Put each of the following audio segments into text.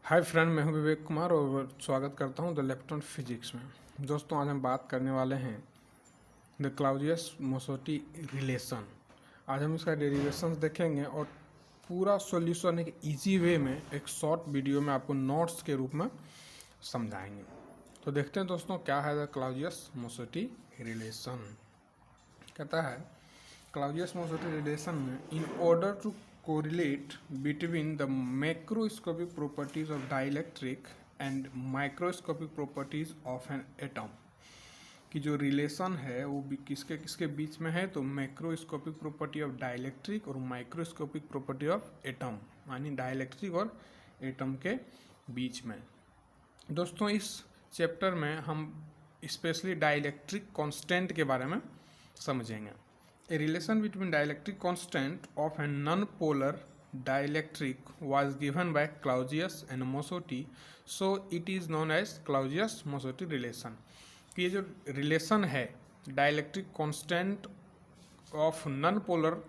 Hi friend, मैं हूं विवेक कुमार और स्वागत करता हूं द इलेक्ट्रॉन फिजिक्स में। दोस्तों, आज हम बात करने वाले हैं द क्लाउजियस-मोसोटी रिलेशन। आज हम इसका डेरिवेशंस देखेंगे और पूरा सॉल्यूशन एक इजी वे में एक शॉर्ट वीडियो में आपको नोट्स के रूप में समझाएंगे। तो देखते हैं दोस्तों, क्या है द क्लाउजियस-मोसोटी रिलेशन। कहता है क्लाउजियस-मोसोटी रिलेशन में in order to correlate between the macroscopic properties of dielectric and microscopic properties of an atom की जो रिलेशन है वो किसके किसके बीच में है, तो मैक्रोस्कोपिक प्रॉपर्टी ऑफ डाइलेक्ट्रिक और माइक्रोस्कोपिक प्रॉपर्टी ऑफ एटम, यानी डाइलेक्ट्रिक और एटम के बीच में। दोस्तों, इस चैप्टर में हम स्पेशली डाइलेक्ट्रिक कांस्टेंट के बारे में समझेंगे। A relation between dielectric constant of a non-polar dielectric was given by Clausius and Mosotti, so it is known as Clausius-Mosotti relation। कि ये जो रिलेशन है dielectric constant of non polar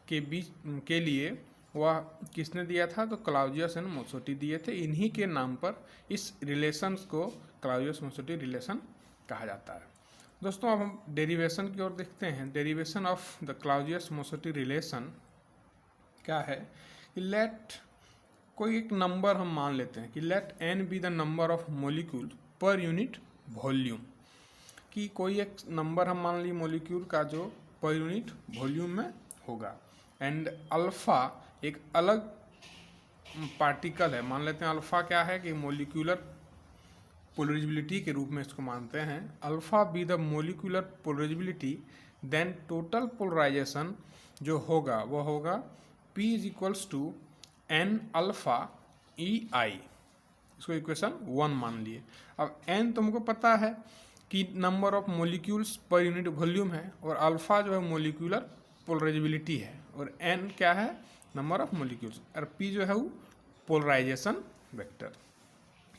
के बीच के लिए वह किसने दिया था, तो क्लाउजियस एंड मोसोटी दिए थे। इन्हीं के नाम पर इस रिलेशन को क्लाउजियस-मोसोटी रिलेशन कहा जाता है। दोस्तों, अब हम डेरिवेशन की ओर देखते हैं। डेरिवेशन ऑफ द क्लाउजियस-मोसोटी रिलेशन क्या है कि लेट कोई एक नंबर हम मान लेते हैं कि let n be the number of molecule per unit volume, कि कोई एक नंबर हम मान ली मोलिक्यूल का जो पर यूनिट वॉल्यूम में होगा, एंड अल्फ़ा एक अलग पार्टिकल है। मान लेते हैं अल्फ़ा क्या है कि मोलिक्यूलर पोलराइजेबिलिटी के रूप में इसको मानते हैं। Alpha be the molecular polarizability, then total polarization जो होगा वो होगा P is equals to N alpha E I. इसको इक्वेशन 1 मान लिए। अब n तुमको पता है कि number of molecules per unit volume है, और अल्फ़ा जो है मोलिकुलर पोलराइजेबिलिटी है, और n क्या है, नंबर ऑफ मोलिक्यूल्स, और P जो है वो पोलराइजेशन वेक्टर।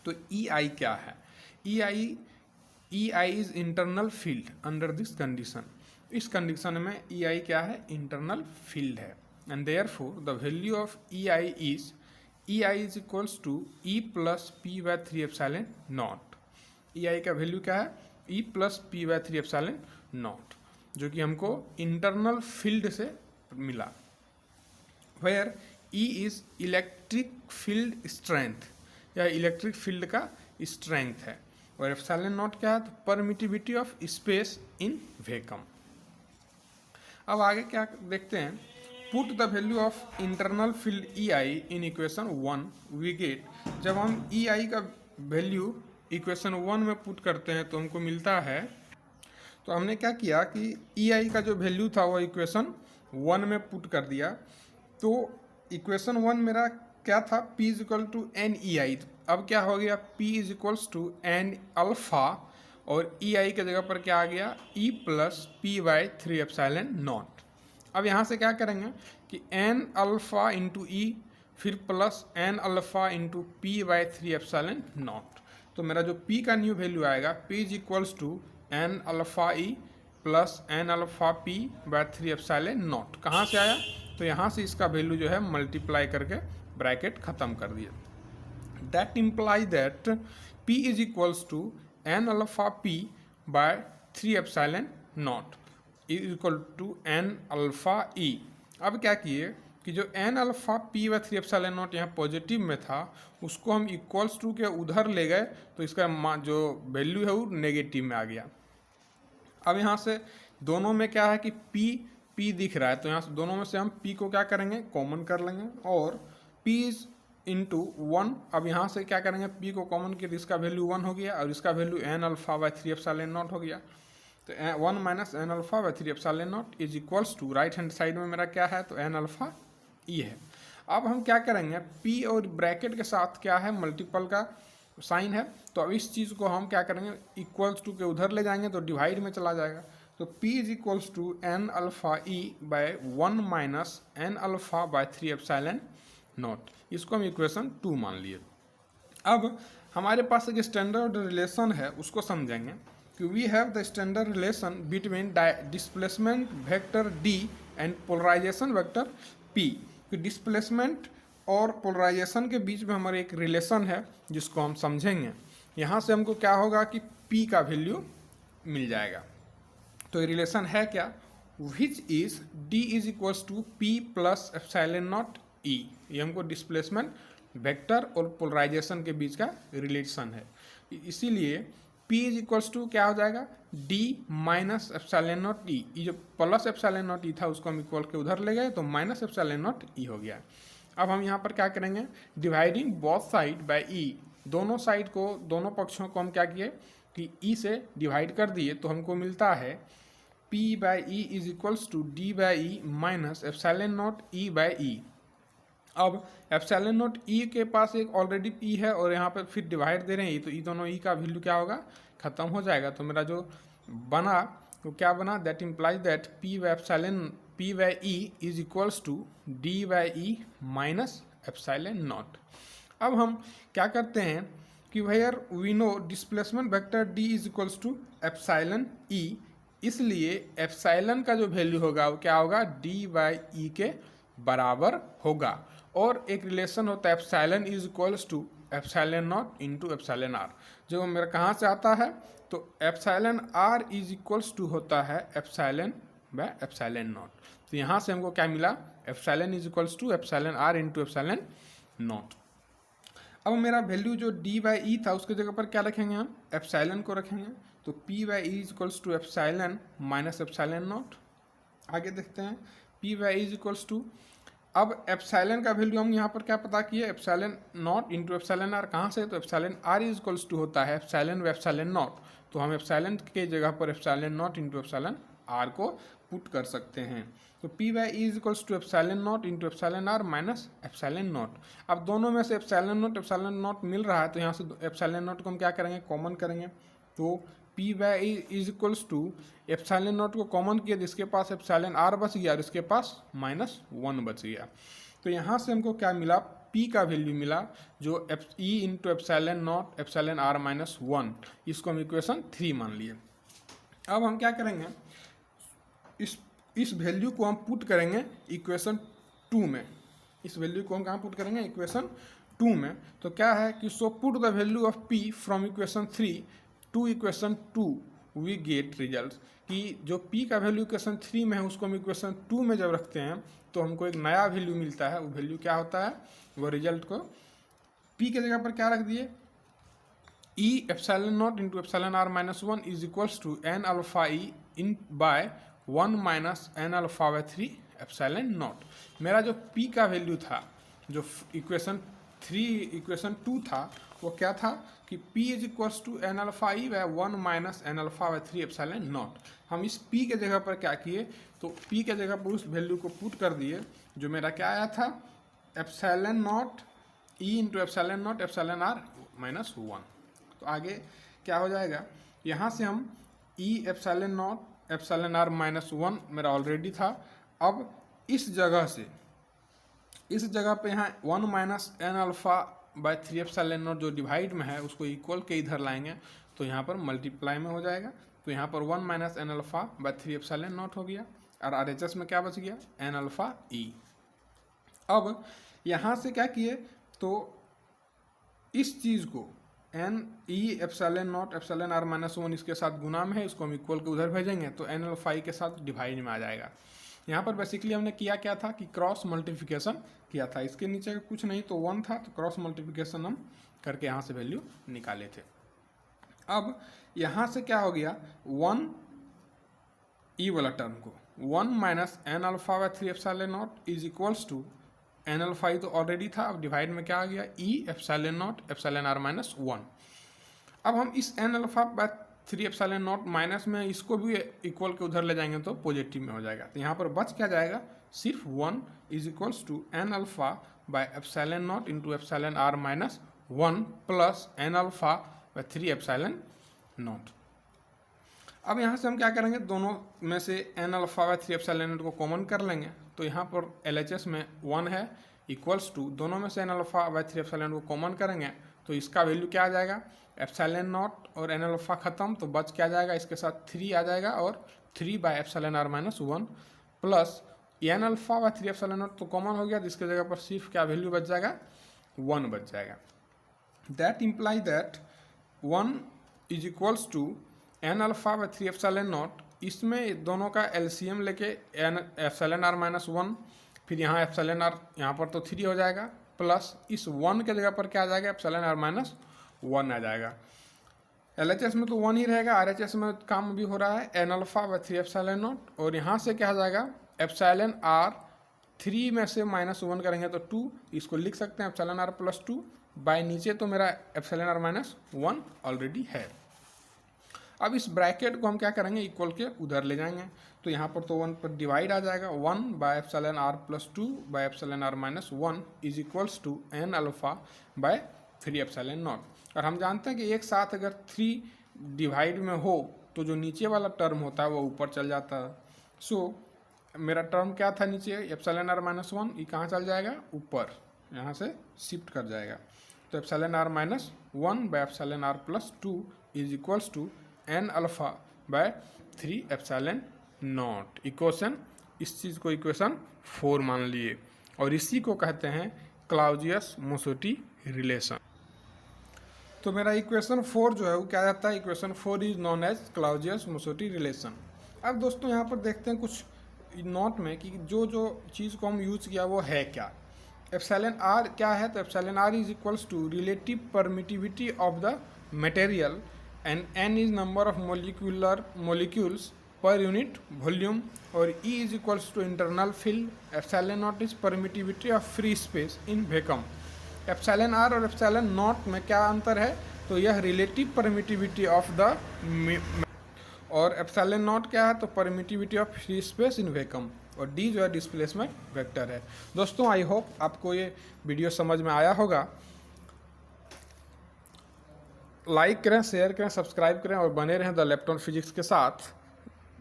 तो ई आई क्या है, E I is internal field under this condition. इस कंडीशन में ई आई क्या है, इंटरनल फील्ड है, and therefore the value of E I is equals to E plus P by 3 epsilon naught. E I का value क्या है, E plus P by 3 epsilon naught, जो कि हमको इंटरनल फील्ड से मिला। Where E is electric field strength, या electric field का स्ट्रेंथ है, और एप्सिलॉन नॉट क्या है, तो permittivity of space in vacuum. अब आगे क्या देखते हैं, put the value of internal field E I in equation 1 we get. जब हम ई आई का वैल्यू इक्वेशन 1 में पुट करते हैं तो हमको मिलता है, तो हमने क्या किया कि ई आई का जो वैल्यू था वो इक्वेशन 1 में पुट कर दिया। तो इक्वेशन 1 मेरा क्या था, P is equal to N E I. अब क्या हो गया, P is equals to N alpha, और ई आई के जगह पर क्या आ गया, E plus P by 3 epsilon naught. अब यहाँ से क्या करेंगे कि एन अल्फ़ा इंटू ई, फिर plus N alpha into P by 3 epsilon naught. तो मेरा जो P का न्यू वैल्यू आएगा, P is equals to N alpha E plus N alpha P by 3 epsilon naught. कहाँ से आया, तो यहाँ से इसका वैल्यू जो है मल्टीप्लाई करके ब्रैकेट खत्म कर दिया। That imply that P is equals to N alpha P by 3 epsilon naught is equal to N alpha E. अब क्या किए कि जो N alpha P by 3 epsilon naught यहाँ पॉजिटिव में था, उसको हम इक्वल्स टू के उधर ले गए, तो इसका जो वैल्यू है वो नेगेटिव में आ गया। अब यहाँ से दोनों में क्या है कि P दिख रहा है, तो यहाँ से दोनों में से हम P को क्या करेंगे, कॉमन कर लेंगे, और P इज इंटू 1। अब यहाँ से क्या करेंगे, P को कॉमन किया तो इसका वैल्यू 1 हो गया, और इसका value N alpha by 3 epsilon naught हो गया। तो 1 minus N alpha by 3 epsilon naught is equals to, right hand side में मेरा क्या है, तो एन अल्फ़ा ई है। अब हम क्या करेंगे, P और ब्रैकेट के साथ क्या है, मल्टीपल का साइन है, तो अब इस चीज़ को हम क्या करेंगे, इक्वल्स टू के उधर ले जाएंगे तो डिवाइड में चला जाएगा। तो P is equals to N alpha E by 1 minus N alpha by 3 epsilon naught. इसको हम इक्वेशन 2 मान लिए। अब हमारे पास एक स्टैंडर्ड रिलेशन है, उसको समझेंगे कि we have the standard relation between displacement vector D and polarisation vector P। कि डिस्प्लेसमेंट और पोलराइजेशन के बीच में हमारे एक रिलेशन है जिसको हम समझेंगे। यहाँ से हमको क्या होगा कि P का वैल्यू मिल जाएगा। तो ये रिलेशन है क्या, which is D is equals to P plus epsilon naught E। ये हमको डिस्प्लेसमेंट वेक्टर और पोलराइजेशन के बीच का रिलेशन है। इसीलिए P इज इक्वल्स टू क्या हो जाएगा, D minus epsilon naught E। ये जो प्लस एप्सिलॉन नॉट E था उसको हम इक्वल के उधर ले गए तो माइनस एप्सिलॉन नॉट E हो गया। अब हम यहाँ पर क्या करेंगे, dividing both side by E, दोनों साइड को, दोनों पक्षों को हम क्या किए कि E से डिवाइड कर दिए, तो हमको मिलता है P by E is equals to D by E minus epsilon naught E by E। अब एप्सिलॉन नॉट E के पास एक ऑलरेडी P है और यहाँ पर फिर डिवाइड दे रहे हैं, तो ये दोनों E का वैल्यू क्या होगा, खत्म हो जाएगा। तो मेरा जो बना तो क्या बना, that implies that P by E is equals to D by E minus epsilon naught. अब हम क्या करते हैं कि where we know displacement vector D is equals to epsilon E, इसलिए एप्सिलॉन का जो वैल्यू होगा वो क्या होगा, D बाई E के बराबर होगा। और एक रिलेशन होता है epsilon is equals to epsilon naught into epsilon R, जो मेरा कहाँ से आता है, तो epsilon R is equals to होता है एप्सिलॉन बाय एप्सिलॉन नॉट। तो यहाँ से हमको क्या मिला, epsilon is equals to epsilon R into epsilon naught. अब मेरा वैल्यू जो D बाई E था उसके जगह पर क्या रखेंगे, हम एप्सिलॉन को रखेंगे। तो P by E is equals to epsilon minus epsilon naught. आगे देखते हैं, P by E is equals to, अब एप्सिलॉन का वैल्यू हम यहाँ पर क्या पता किए, epsilon naught into epsilon R, कहाँ से, तो epsilon R is equals to होता है एप्सिलॉन व एप्सिलॉन नॉट। तो हम एप्सिलॉन के जगह पर epsilon naught into epsilon R को पुट कर सकते हैं। तो P by E is equals to epsilon naught into epsilon are minus epsilon naught. अब दोनों में से एप्सिलॉन नॉट मिल रहा है, तो यहाँ से एप्सिलॉन नॉट को हम क्या करेंगे, कॉमन करेंगे। तो P by E is equals to epsilon naught को कॉमन किया, जिसके पास एप्सिलॉन आर बच गया और इसके पास -1 बच गया। तो यहाँ से हमको क्या मिला, P का वैल्यू मिला जो E into epsilon naught epsilon R -1, इसको हम इक्वेशन 3 मान लिए। अब हम क्या करेंगे, इस वैल्यू को हम पुट करेंगे इक्वेशन 2 में। इस वैल्यू को हम कहाँ पुट करेंगे, इक्वेशन 2 में। तो क्या है कि so put the value of P from equation 3 to equation 2 we get result, कि जो P का वैल्यू इक्वेशन 3 में है उसको हम इक्वेशन 2 में जब रखते हैं तो हमको एक नया वैल्यू मिलता है। वो वैल्यू क्या होता है, वो रिजल्ट को P के जगह पर क्या रख दिए, E epsilon naught into epsilon R -1 is equals to N alpha E in by 1 minus N alpha by 3 epsilon naught. मेरा जो P का वैल्यू था, जो इक्वेशन 2 था, वो क्या था कि P is equals to N alpha E by 1 minus N alpha by 3 epsilon naught. हम इस P के जगह पर क्या किए, तो P के जगह पर उस वैल्यू को पुट कर दिए, जो मेरा क्या आया था, epsilon naught E into epsilon naught epsilon R -1। तो आगे क्या हो जाएगा, यहाँ से हम E epsilon naught epsilon R -1 मेरा ऑलरेडी था। अब इस जगह पे यहाँ 1 minus N alpha by 3 epsilon naught जो डिवाइड में है उसको इक्वल के इधर लाएंगे, तो यहाँ पर मल्टीप्लाई में हो जाएगा। तो यहाँ पर 1 minus N alpha by 3 epsilon naught हो गया, और RHS में क्या बच गया, एन अल्फा E। अब यहाँ से क्या किए, तो इस चीज़ को N E epsilon naught epsilon R -1 इसके साथ गुना में है, इसको हम इक्वल के उधर भेजेंगे तो एन अल्फा E के साथ डिवाइड में आ जाएगा। यहाँ पर बेसिकली हमने किया क्या था कि क्रॉस मल्टीप्लिकेशन किया था, इसके नीचे कुछ नहीं तो 1 था, तो क्रॉस मल्टीप्लिकेशन हम करके यहाँ से वैल्यू निकाले थे। अब यहाँ से क्या हो गया, 1 E वाला टर्म को 1 minus N alpha by 3 epsilon naught is equals to N alpha E तो ऑलरेडी था, अब डिवाइड में क्या आ गया, E epsilon naught epsilon R -1। अब हम इस N alpha by 3 epsilon naught minus में इसको भी इक्वल के उधर ले जाएंगे तो पॉजिटिव में हो जाएगा। तो यहाँ पर बच क्या जाएगा, सिर्फ 1 is equals to N alpha by epsilon naught into epsilon R -1 plus N alpha by 3 epsilon naught. अब यहाँ से हम क्या करेंगे, दोनों में से N alpha by 3 epsilon naught को कॉमन कर लेंगे। तो यहाँ पर LHS में 1 है इक्वल्स टू, दोनों में से एन अल्फा बाय 3 एप्सिलॉन को कॉमन करेंगे तो इसका वैल्यू क्या आ जाएगा, एप्सिलॉन नॉट और एन अल्फा खत्म, तो बच क्या जाएगा, इसके साथ 3 आ जाएगा और 3 by epsilon R -1 plus N alpha by 3 epsilon naught तो कॉमन हो गया, जिसके जगह पर सिर्फ क्या वैल्यू बच जाएगा, 1 बच जाएगा। That imply that 1 is equals to N alpha by 3 epsilon naught. इसमें दोनों का एलसीएम लेके एन एप्सिलॉन आर माइनस 1, फिर यहाँ एप्सिलॉन आर यहाँ पर तो 3 हो जाएगा, प्लस इस 1 के जगह पर क्या आ जाएगा, एप्सिलॉन आर माइनस 1 आ जाएगा। एलएचएस में तो 1 ही रहेगा, आरएचएस में काम भी हो रहा है n alpha by 3 epsilon naught, और यहाँ से क्या आ जाएगा, एप्सिलॉन आर 3 में से -1 करेंगे तो 2, इसको लिख सकते हैं एप्सिलॉन आर प्लस 2 बाय नीचे तो मेरा एप्सिलॉन आर माइनस 1 ऑलरेडी है। अब इस ब्रैकेट को हम क्या करेंगे, इक्वल के उधर ले जाएंगे, तो यहाँ पर तो 1 पर डिवाइड आ जाएगा, 1 by epsilon r plus 2 by epsilon are minus 1 is equals to N alpha by 3 epsilon naught. और हम जानते हैं कि एक साथ अगर 3 डिवाइड में हो तो जो नीचे वाला टर्म होता है वो ऊपर चल जाता है। सो मेरा टर्म क्या था नीचे, एप्सिलॉन आर माइनस 1, ये कहाँ चल जाएगा, ऊपर, यहाँ से शिफ्ट कर जाएगा। तो epsilon are minus 1 by epsilon r plus 2 is equals to N alpha by 3 epsilon naught. Equation, इस चीज़ को इक्वेशन 4 मान लिए, और इसी को कहते हैं क्लाउजियस-मोसोटी रिलेशन। तो मेरा इक्वेशन 4 जो है वो क्या जाता है, equation 4 is known as Clausius Mossotti relation. अब दोस्तों यहाँ पर देखते हैं कुछ नोट में कि जो जो चीज़ को हम यूज किया वो है क्या। एप्सिलॉन आर क्या है, तो epsilon R is equals to relative permittivity of the material and N is number of molecules per unit volume, और E is equals to internal field. Epsilon naught is permittivity of free space in vacuum. Epsilon R और epsilon naught में क्या अंतर है, तो यह relative permittivity of the, और epsilon naught क्या है, तो permittivity of free space in vacuum, और डी जो है डिस्प्लेसमेंट वेक्टर है। दोस्तों आई होप आपको ये वीडियो समझ में आया होगा। लाइक करें, शेयर करें, सब्सक्राइब करें और बने रहें द लेफ्ट ऑन फिजिक्स के साथ।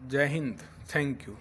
जय हिंद, थैंक यू।